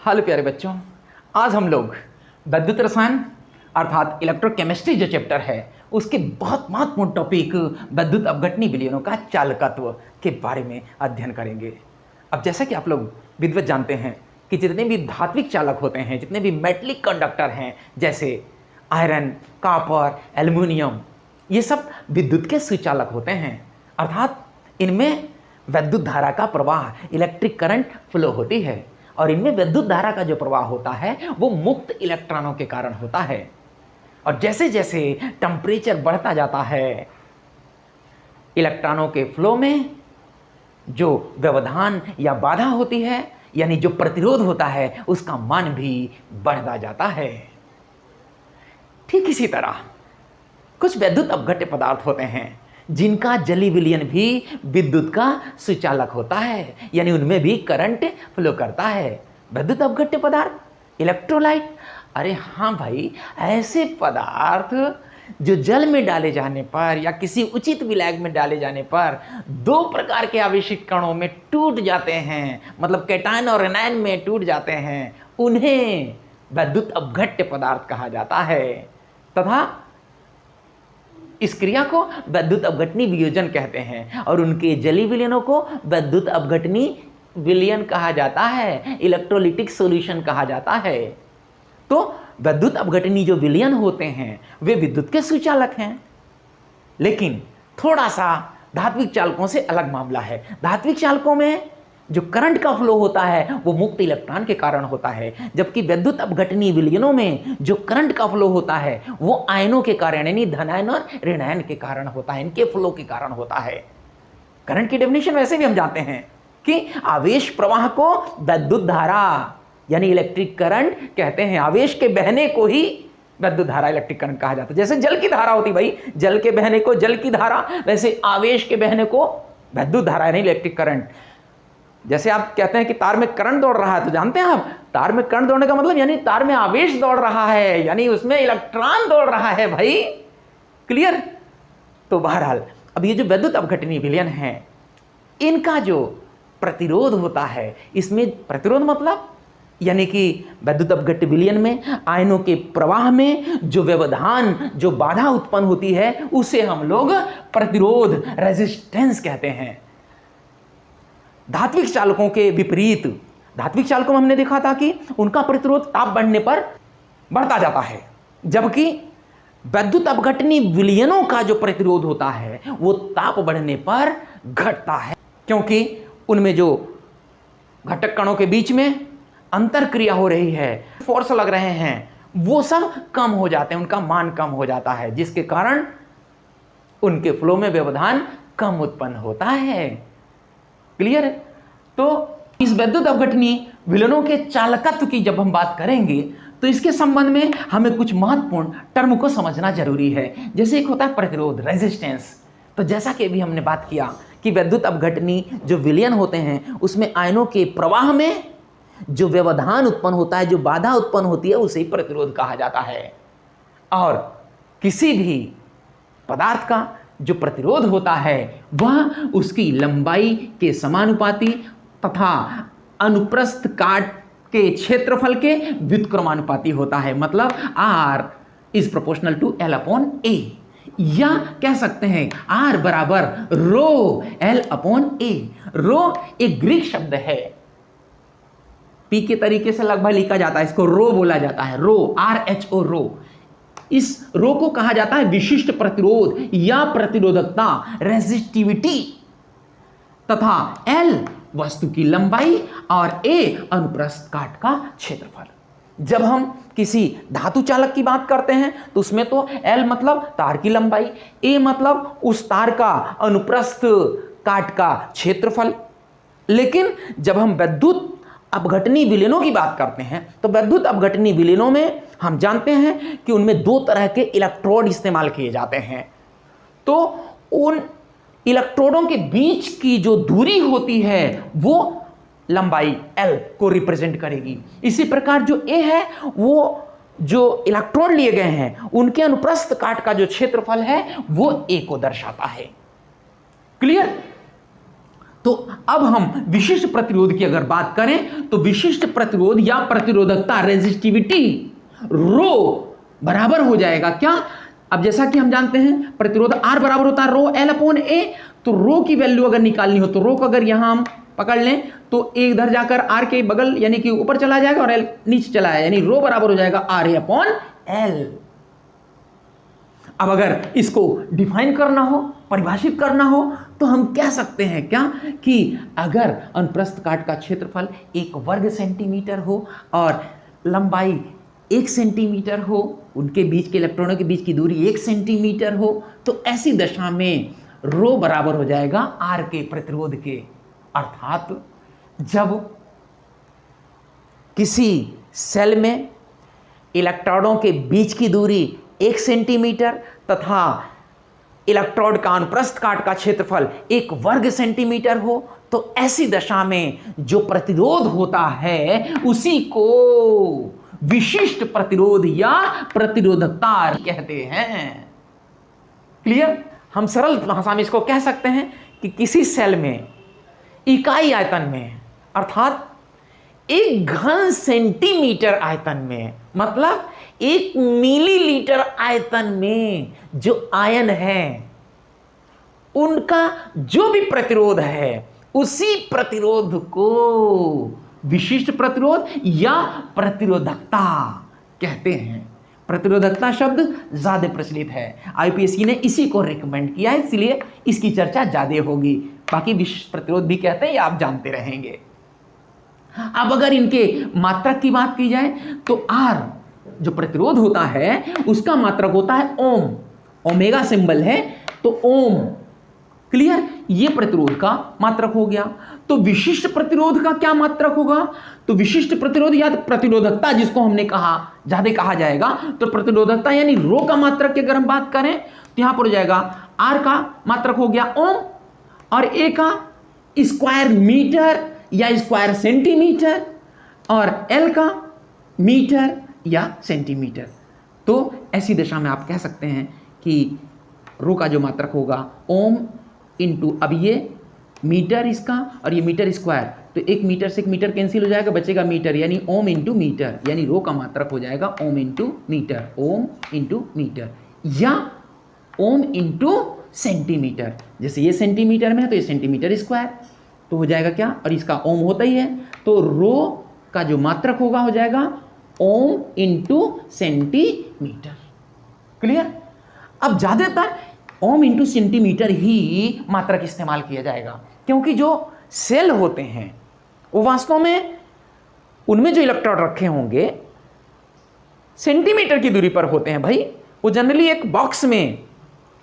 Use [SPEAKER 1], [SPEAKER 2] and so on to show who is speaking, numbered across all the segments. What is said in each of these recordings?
[SPEAKER 1] Hello प्यारे बच्चों, आज हम लोग विद्युत रसायन अर्थात इलेक्ट्रोकेमिस्ट्री जो चैप्टर है उसके बहुत महत्वपूर्ण टॉपिक विद्युत अपघटनी विलयनों का चालकत्व के बारे में अध्ययन करेंगे। अब जैसा कि आप लोग विद्वत जानते हैं कि जितने भी धात्विक चालक होते हैं, जितने भी मेटलिक कंडक्टर हैं, जैसे आयरन, कॉपर, एल्युमिनियम, ये सब विद्युत के सुचालक होते हैं। अर्थात इनमें विद्युत धारा का प्रवाह, इलेक्ट्रिक करंट फ्लो होती है और इनमें विद्युत धारा का जो प्रवाह होता है वो मुक्त इलेक्ट्रॉनों के कारण होता है। और जैसे जैसे टेम्परेचर बढ़ता जाता है, इलेक्ट्रॉनों के फ्लो में जो व्यवधान या बाधा होती है, यानी जो प्रतिरोध होता है, उसका मान भी बढ़ता जाता है। ठीक इसी तरह कुछ विद्युत अपघट्य पदार्थ होते हैं जिनका जली विलयन भी विद्युत का सुचालक होता है, यानी उनमें भी करंट फ्लो करता है। विद्युत अपघट्य पदार्थ, इलेक्ट्रोलाइट, अरे हाँ भाई, ऐसे पदार्थ जो जल में डाले जाने पर या किसी उचित विलायक में डाले जाने पर दो प्रकार के आवेशित कणों में टूट जाते हैं, मतलब कैटायन और एनायन में टूट जाते हैं, उन्हें विद्युत अपघट्य पदार्थ कहा जाता है। तथा इस क्रिया को विद्युत अपघटनी वियोजन कहते हैं और उनके जली विलयनों को विद्युत अपघटनी विलयन कहा जाता है, इलेक्ट्रोलिटिक सॉल्यूशन कहा जाता है। तो विद्युत अपघटनी जो विलयन होते हैं वे विद्युत के सुचालक हैं। लेकिन थोड़ा सा धात्विक चालकों से अलग मामला है। धात्विक चालकों में जो करंट का फ्लो होता है वो मुक्त इलेक्ट्रॉन के कारण होता है, जबकि विद्युत अपघटनी विलयनों में जो करंट का फ्लो होता है वो आयनों के कारण, यानी धनायन और ऋणायन के कारण होता है, इनके फ्लो के कारण होता है। करंट की डेफिनेशन वैसे भी हम जानते हैं कि आवेश प्रवाह को विद्युत धारा यानी इलेक्ट्रिक करंट कहते हैं। आवेश के बहने को ही विद्युत धारा, इलेक्ट्रिक करंट कहा जाता है। जैसे जल की धारा होती भाई, जल के बहने को जल की धारा, वैसे आवेश के बहने को विद्युत धारा यानी इलेक्ट्रिक करंट। जैसे आप कहते हैं कि तार में करंट दौड़ रहा है, तो जानते हैं आप तार में करंट दौड़ने का मतलब यानी तार में आवेश दौड़ रहा है, यानी उसमें इलेक्ट्रॉन दौड़ रहा है भाई। क्लियर? तो बहरहाल अब ये जो विद्युत अपघटनी विलयन है, इनका जो प्रतिरोध होता है, इसमें प्रतिरोध मतलब यानी कि विद्युत अपघट्य विलयन में आयनों के प्रवाह में जो व्यवधान, जो बाधा उत्पन्न होती है, उसे हम लोग प्रतिरोध, रेजिस्टेंस कहते हैं। धात्विक चालकों के विपरीत, धात्विक चालकों में हमने देखा था कि उनका प्रतिरोध ताप बढ़ने पर बढ़ता जाता है, जबकि विद्युत अपघटनी विलयनों का जो प्रतिरोध होता है वो ताप बढ़ने पर घटता है, क्योंकि उनमें जो घटक कणों के बीच में अंतर क्रिया हो रही है, फोर्स लग रहे हैं, वो सब कम हो जाते हैं, उनका मान कम हो जाता है, जिसके कारण उनके फ्लो में व्यवधान कम उत्पन्न होता है। क्लियर है? तो इस विद्युत अपघटनी विलयनों के चालकत्व की जब हम बात करेंगे तो इसके संबंध में हमें कुछ महत्वपूर्ण टर्म को समझना जरूरी है। जैसे एक होता है प्रतिरोध, रेजिस्टेंस। तो जैसा कि अभी हमने बात किया कि विद्युत अपघटनी जो विलयन होते हैं उसमें आयनों के प्रवाह में जो व्यवधान उत्पन्न होता है, जो बाधा उत्पन्न होती है, उसे प्रतिरोध कहा जाता है। और किसी भी पदार्थ का जो प्रतिरोध होता है वह उसकी लंबाई के समानुपाती तथा अनुप्रस्थ काट के क्षेत्रफल के व्युत्क्रमानुपाती होता है। मतलब R is proportional to L upon A, या कह सकते हैं R बराबर rho L upon A। Rho एक ग्रीक शब्द है, पी के तरीके से लगभग लिखा जाता है, इसको रो बोला जाता है, रो, RHO, रो। इस रो को कहा जाता है विशिष्ट प्रतिरोध या प्रतिरोधकता, रेजिस्टिविटी, तथा L वस्तु की लंबाई और A अनुप्रस्थ काट का क्षेत्रफल। जब हम किसी धातु चालक की बात करते हैं तो उसमें तो L मतलब तार की लंबाई, A मतलब उस तार का अनुप्रस्थ काट का क्षेत्रफल। लेकिन जब हम विद्युत अपघटनी विलयनों की बात करते हैं तो विद्युत अपघटनी विलयनों में हम जानते हैं कि उनमें दो तरह के इलेक्ट्रोड इस्तेमाल किए जाते हैं। तो उन इलेक्ट्रोडों के बीच की जो दूरी होती है वो लंबाई L को रिप्रेजेंट करेगी। इसी प्रकार जो A है वो जो इलेक्ट्रोड लिए गए हैं उनके अनुप्रस्थ काट का जो क्षेत्रफल है वो A को दर्शाता है। क्लियर? तो अब हम विशिष्ट प्रतिरोध की अगर बात करें तो विशिष्ट प्रतिरोध या प्रतिरोधकता रेजिस्टिविटी रो बराबर हो जाएगा क्या? अब जैसा कि हम जानते हैं प्रतिरोध R बराबर होता है रो L अपॉन A, तो रो की वैल्यू अगर निकालनी हो तो रो को अगर यहां हम पकड़ लें तो A इधर जाकर R के बगल यानी कि ऊपर चला जाएगा और L नीचे चला जाएगा, यानी रो बराबर हो जाएगा RA अपॉन L। अब अगर इसको डिफाइन करना हो, परिभाषित करना हो, तो हम कह सकते हैं क्या कि अगर अनुप्रस्थ काट का क्षेत्रफल 1 वर्ग सेंटीमीटर हो और लंबाई 1 सेंटीमीटर हो, उनके बीच के इलेक्ट्रॉनों के बीच की दूरी 1 सेंटीमीटर हो, तो ऐसी दशा में रो बराबर हो जाएगा R के प्रतिरोध के। अर्थात जब किसी सेल में इलेक्ट्रोडों के बीच की दूरी 1 सेंटीमीटर तथा इलेक्ट्रोड का अनुप्रस्थ काट का क्षेत्रफल 1 वर्ग सेंटीमीटर हो, तो ऐसी दशा में जो प्रतिरोध होता है उसी को विशिष्ट प्रतिरोध या प्रतिरोधकता कहते हैं। क्लियर? हम सरल भाषा में इसको कह सकते हैं कि किसी सेल में इकाई आयतन में अर्थात 1 घन सेंटीमीटर आयतन में, मतलब 1 मिलीलीटर आयतन में जो आयन है उनका जो भी प्रतिरोध है उसी प्रतिरोध को विशिष्ट प्रतिरोध या प्रतिरोधकता कहते हैं। प्रतिरोधकता शब्द ज्यादा प्रचलित है, आईपीएससी ने इसी को रिकमेंड किया है, इसलिए इसकी चर्चा ज्यादा होगी। बाकी विशिष्ट प्रतिरोध भी कहते हैं, ये आप जानते रहेंगे। अब अगर इनके मात्रक की बात की जाए तो R जो प्रतिरोध होता है उसका मात्रक होता है ओम, ओमेगा सिंबल है तो ओम। क्लियर? ये प्रतिरोध का मात्रक हो गया। तो विशिष्ट प्रतिरोध का क्या मात्रक होगा? तो विशिष्ट प्रतिरोध या प्रतिरोधकता जिसको हमने कहा ज्यादा कहा जाएगा, तो प्रतिरोधकता यानी रो का मात्रक की अगर हम बात करें तो यहां पर हो जाएगा R का मात्रक हो गया ओम और A का स्क्वायर मीटर या स्क्वायर सेंटीमीटर और L का मीटर या सेंटीमीटर। तो ऐसी दशा में आप कह सकते हैं कि रो का जो मात्रक होगा ओम इंटू, अब ये मीटर इसका और ये मीटर स्क्वायर, तो 1 मीटर से 1 मीटर कैंसिल हो जाएगा, बचेगा मीटर, यानी ओम इंटू मीटर, यानी रो का मात्रक हो जाएगा ohm into metre, ohm into metre या ओम इंटू सेंटीमीटर। जैसे ये सेंटीमीटर में है तो ये सेंटीमीटर स्क्वायर तो हो जाएगा क्या, और इसका ओम होता ही है, तो रो का जो मात्रक होगा हो जाएगा ओम इंटू सेंटीमीटर। क्लियर? अब ज्यादातर ओम इंटू सेंटीमीटर ही मात्रक इस्तेमाल किया जाएगा, क्योंकि जो सेल होते हैं वो वास्तव में उनमें जो इलेक्ट्रोड रखे होंगे सेंटीमीटर की दूरी पर होते हैं भाई। वो जनरली एक बॉक्स में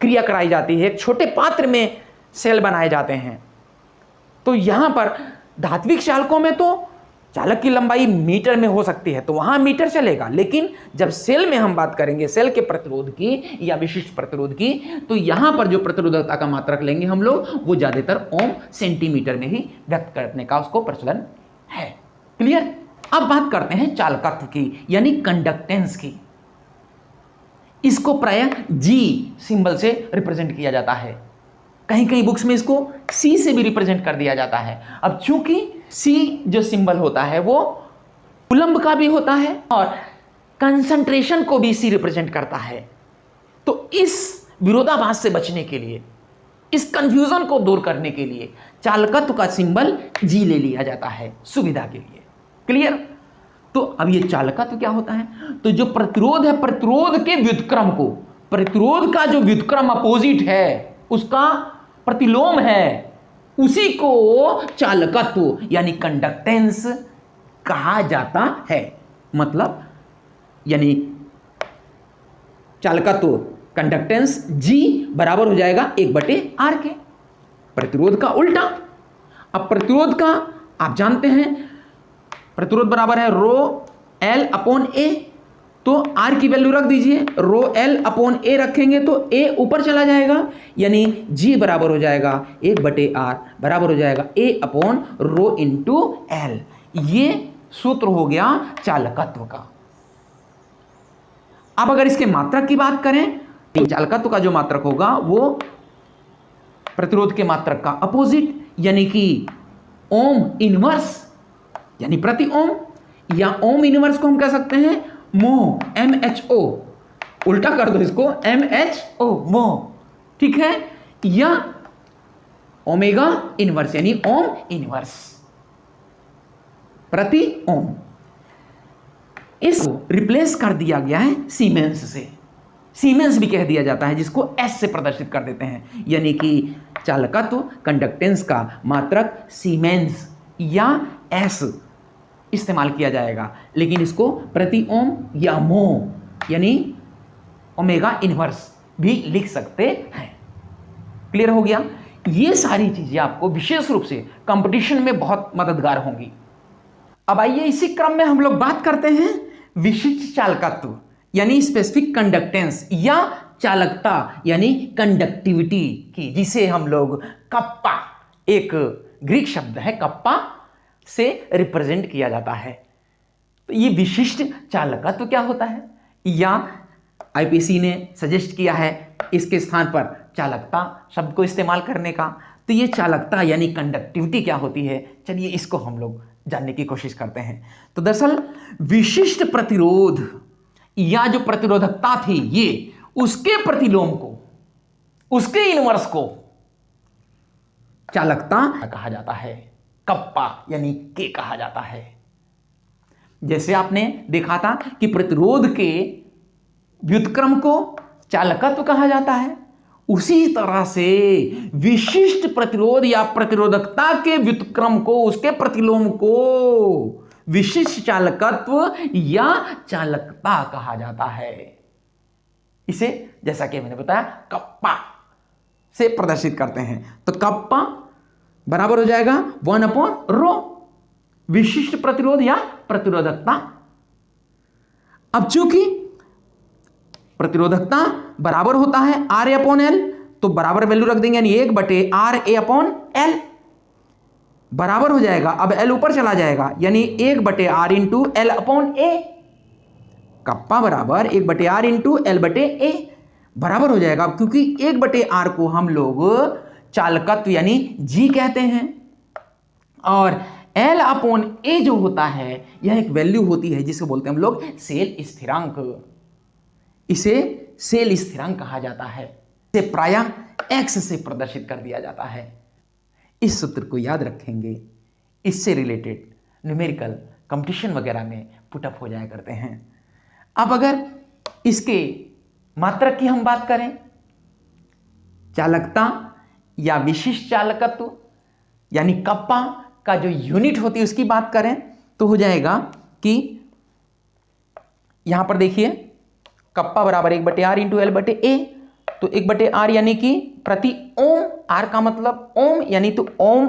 [SPEAKER 1] क्रिया कराई जाती है, एक छोटे पात्र में सेल बनाए जाते हैं। तो यहां पर धात्विक चालकों में तो चालक की लंबाई मीटर में हो सकती है तो वहां मीटर चलेगा, लेकिन जब सेल में हम बात करेंगे सेल के प्रतिरोध की या विशिष्ट प्रतिरोध की, तो यहां पर जो प्रतिरोधकता का मात्रक लेंगे हम लोग वो ज्यादातर ओम सेंटीमीटर में ही व्यक्त करने का उसको प्रचलन है। क्लियर? अब बात करते हैं चालकत्व की यानी कंडक्टेंस की। इसको प्रायः G सिंबल से रिप्रेजेंट किया जाता है, कहीं कहीं बुक्स में इसको C से भी रिप्रेजेंट कर दिया जाता है। अब चूंकि C जो सिंबल होता है वो कूलम्ब का भी होता है और कंसंट्रेशन को भी C रिप्रेजेंट करता है, तो इस विरोधाभास से बचने के लिए, इस कंफ्यूजन को दूर करने के लिए चालकत्व का सिंबल G ले लिया जाता है सुविधा के लिए। क्लियर? तो अब ये चालकत्व क्या होता है? तो जो प्रतिरोध है, प्रतिरोध के व्युत्क्रम को, प्रतिरोध का जो व्युत्क्रम अपोजिट है उसका प्रतिलोम है, उसी को चालकत्व यानी कंडक्टेंस कहा जाता है। मतलब यानी चालकत्व कंडक्टेंस G बराबर हो जाएगा 1/R के। प्रतिरोध का उल्टा, अब प्रतिरोध का आप जानते हैं प्रतिरोध बराबर है रो L अपॉन A, तो R की वैल्यू रख दीजिए, रो L अपॉन A रखेंगे तो A ऊपर चला जाएगा, यानी G बराबर हो जाएगा 1/R बराबर हो जाएगा A upon rho into L। ये सूत्र हो गया चालकत्व का। अब अगर इसके मात्रक की बात करें, चालकत्व का जो मात्रक होगा वो प्रतिरोध के मात्रक का अपोजिट यानी कि ओम इनवर्स यानी प्रति ओम, या ओम इनवर्स को हम कह सकते हैं मो, MHO, उल्टा कर दो इसको MHO, मो, ठीक है, या ओमेगा इनवर्स यानी ओम इनवर्स प्रति ओम। इसको रिप्लेस कर दिया गया है सीमेंस से, सीमेंस भी कह दिया जाता है, जिसको S से प्रदर्शित कर देते हैं, यानी कि चालकत्व कंडक्टेंस का मात्रक सीमेंस या S इस्तेमाल किया जाएगा, लेकिन इसको प्रति ओम या मो यानी ओमेगा इनवर्स भी लिख सकते हैं। क्लियर हो गया? ये सारी चीजें आपको विशेष रूप से कंपटीशन में बहुत मददगार होंगी। अब आइए इसी क्रम में हम लोग बात करते हैं विशिष्ट चालकत्व यानी स्पेसिफिक कंडक्टेंस या चालकता यानी कंडक्टिविटी की, जिसे हम लोग कप्पा, एक ग्रीक शब्द है कप्पा, से रिप्रेजेंट किया जाता है। तो ये विशिष्ट चालकत्व क्या होता है, या आईपीसी ने सजेस्ट किया है इसके स्थान पर चालकता शब्द को इस्तेमाल करने का। तो ये चालकता यानी कंडक्टिविटी क्या होती है, चलिए इसको हम लोग जानने की कोशिश करते हैं। तो दरअसल विशिष्ट प्रतिरोध या जो प्रतिरोधकता थी, ये उसके प्रतिलोम को, उसके इनवर्स को चालकता कहा जाता है, कप्पा यानी के कहा जाता है। जैसे आपने देखा था कि प्रतिरोध के व्युत्क्रम को चालकत्व कहा जाता है, उसी तरह से विशिष्ट प्रतिरोध या प्रतिरोधकता के व्युत्क्रम को, उसके प्रतिलोम को विशिष्ट चालकत्व या चालकता कहा जाता है। इसे जैसा कि मैंने बताया कप्पा से प्रदर्शित करते हैं। तो कप्पा बराबर हो जाएगा 1/ρ, विशिष्ट प्रतिरोध या प्रतिरोधकता। अब चूंकि प्रतिरोधकता बराबर होता है RA/L, तो बराबर वैल्यू रख देंगे, यानी 1/RA/L बराबर हो जाएगा। अब L ऊपर चला जाएगा, यानी 1/R × L/A, कप्पा बराबर 1/R × L/A बराबर हो जाएगा। अब क्योंकि 1/R को हम लोग चालकत्व यानी G कहते हैं, और L/A जो होता है यह एक वैल्यू होती है जिसे बोलते हैं हम लोग सेल स्थिरांक। इसे सेल स्थिरांक कहा जाता है। इसे प्रायः X से प्रदर्शित कर दिया जाता है। इस सूत्र को याद रखेंगे, इससे रिलेटेड न्यूमेरिकल कंपटीशन वगैरह में पुटअप हो जाया करते हैं। अब अगर इसके मात्रक की हम बात करें, चालकता या विशिष्ट चालकत्व यानी कप्पा का जो यूनिट होती है उसकी बात करें, तो हो जाएगा कि यहां पर देखिए कप्पा बराबर 1/R × L/A, तो 1/R यानी कि प्रति ओम, R का मतलब ओम, यानी तो ओम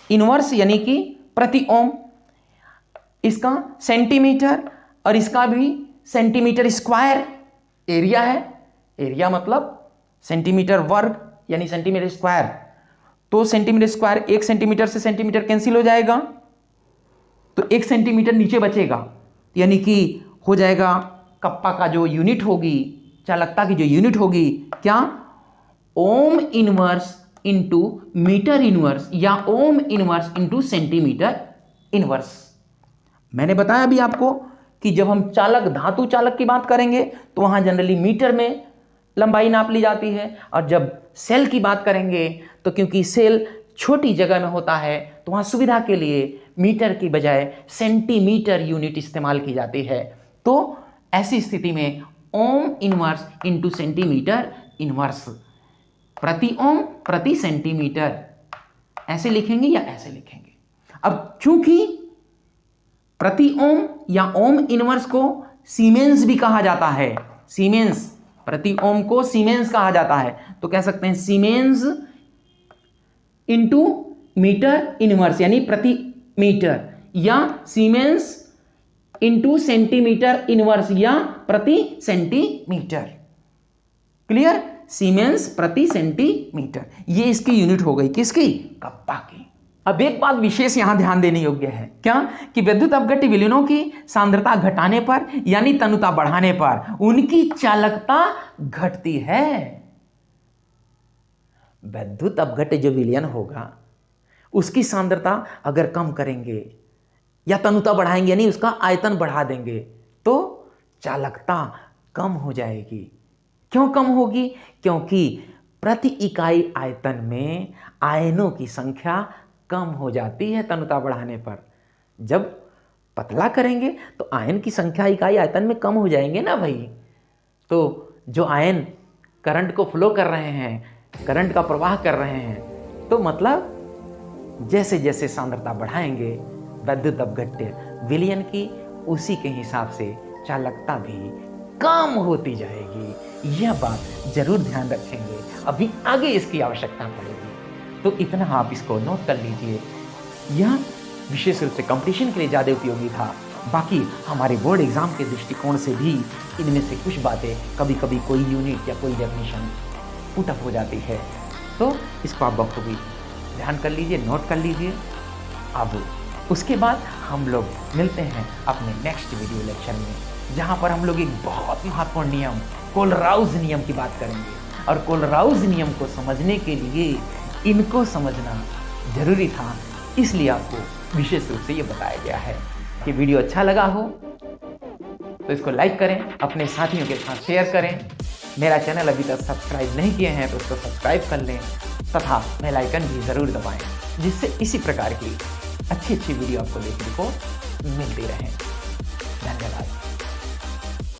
[SPEAKER 1] इनवर्स यानी कि प्रति ओम, इसका सेंटीमीटर और इसका भी सेंटीमीटर स्क्वायर एरिया है, एरिया मतलब सेंटीमीटर वर्ग यानी सेंटीमीटर स्क्वायर। तो सेंटीमीटर स्क्वायर 1 सेंटीमीटर से सेंटीमीटर कैंसिल हो जाएगा, तो 1 सेंटीमीटर नीचे बचेगा, यानी कि हो जाएगा कप्पा का जो यूनिट होगी, चालकता की जो यूनिट होगी, क्या ohm inverse into metre inverse या ohm inverse into centimetre inverse. मैंने बताया अभी आपको कि जब हम चालक, धातु चालक की बात करेंगे तो वहां जनरली मीटर में लंबाई नाप ली जाती है, और जब सेल की बात करेंगे तो क्योंकि सेल छोटी जगह में होता है तो वहां सुविधा के लिए मीटर की बजाय सेंटीमीटर यूनिट इस्तेमाल की जाती है। तो ऐसी स्थिति में ओम इनवर्स इंटू सेंटीमीटर इनवर्स, प्रति ओम प्रति सेंटीमीटर, ऐसे लिखेंगे या ऐसे लिखेंगे। अब चूंकि प्रति ओम या ओम इनवर्स को सीमेंस भी कहा जाता है, सीमेंस, प्रति ओम को सीमेंस कहा जाता है, तो कह सकते हैं सीमेंस इंटू मीटर इनवर्स यानी प्रति मीटर, या सीमेंस इंटू सेंटीमीटर इनवर्स या प्रति सेंटीमीटर। क्लियर? सीमेंस प्रति सेंटीमीटर, ये इसकी यूनिट हो गई, किसकी? कप्पा की। अब एक बात विशेष यहां ध्यान देने योग्य है, क्या कि विद्युत अपघट्य विलयनों की सांद्रता घटाने पर यानी तनुता बढ़ाने पर उनकी चालकता घटती है। विद्युत अपघट्य जो विलयन होगा उसकी सांद्रता अगर कम करेंगे या तनुता बढ़ाएंगे, यानी उसका आयतन बढ़ा देंगे, तो चालकता कम हो जाएगी। क्यों कम होगी? क्योंकि प्रति इकाई आयतन में आयनों की संख्या कम हो जाती है तनुता बढ़ाने पर। जब पतला करेंगे तो आयन की संख्या इकाई आयतन में कम हो जाएंगे ना भाई। तो जो आयन करंट को फ्लो कर रहे हैं, करंट का प्रवाह कर रहे हैं, तो मतलब जैसे जैसे सांद्रता बढ़ाएंगे विद्युत अपघट्य विलयन की, उसी के हिसाब से चालकता भी कम होती जाएगी। यह बात जरूर ध्यान रखेंगे, अभी आगे इसकी आवश्यकता पड़ेगी। तो इतना आप इसको नोट कर लीजिए। यह विशेष रूप से कंपटीशन के लिए ज़्यादा उपयोगी था। बाकी हमारे बोर्ड एग्जाम के दृष्टिकोण से भी इनमें से कुछ बातें, कभी कभी कोई यूनिट या कोई डेफिनेशन पुट अप हो जाती है, तो इसको आप बखूबी ध्यान कर लीजिए, नोट कर लीजिए। अब उसके बाद हम लोग मिलते हैं अपने नेक्स्ट वीडियो लेक्चर में, जहाँ पर हम लोग एक बहुत महत्वपूर्ण नियम, कोलराउज नियम की बात करेंगे। और कोलराउज नियम को समझने के लिए इनको समझना जरूरी था, इसलिए आपको विशेष रूप से ये बताया गया है। कि वीडियो अच्छा लगा हो तो इसको लाइक करें, अपने साथियों के साथ शेयर करें। मेरा चैनल अभी तक सब्सक्राइब नहीं किए हैं तो उसको सब्सक्राइब कर लें, तथा बेल आइकन भी ज़रूर दबाएं, जिससे इसी प्रकार की अच्छी अच्छी वीडियो आपको देखने को मिलती रहे। धन्यवाद।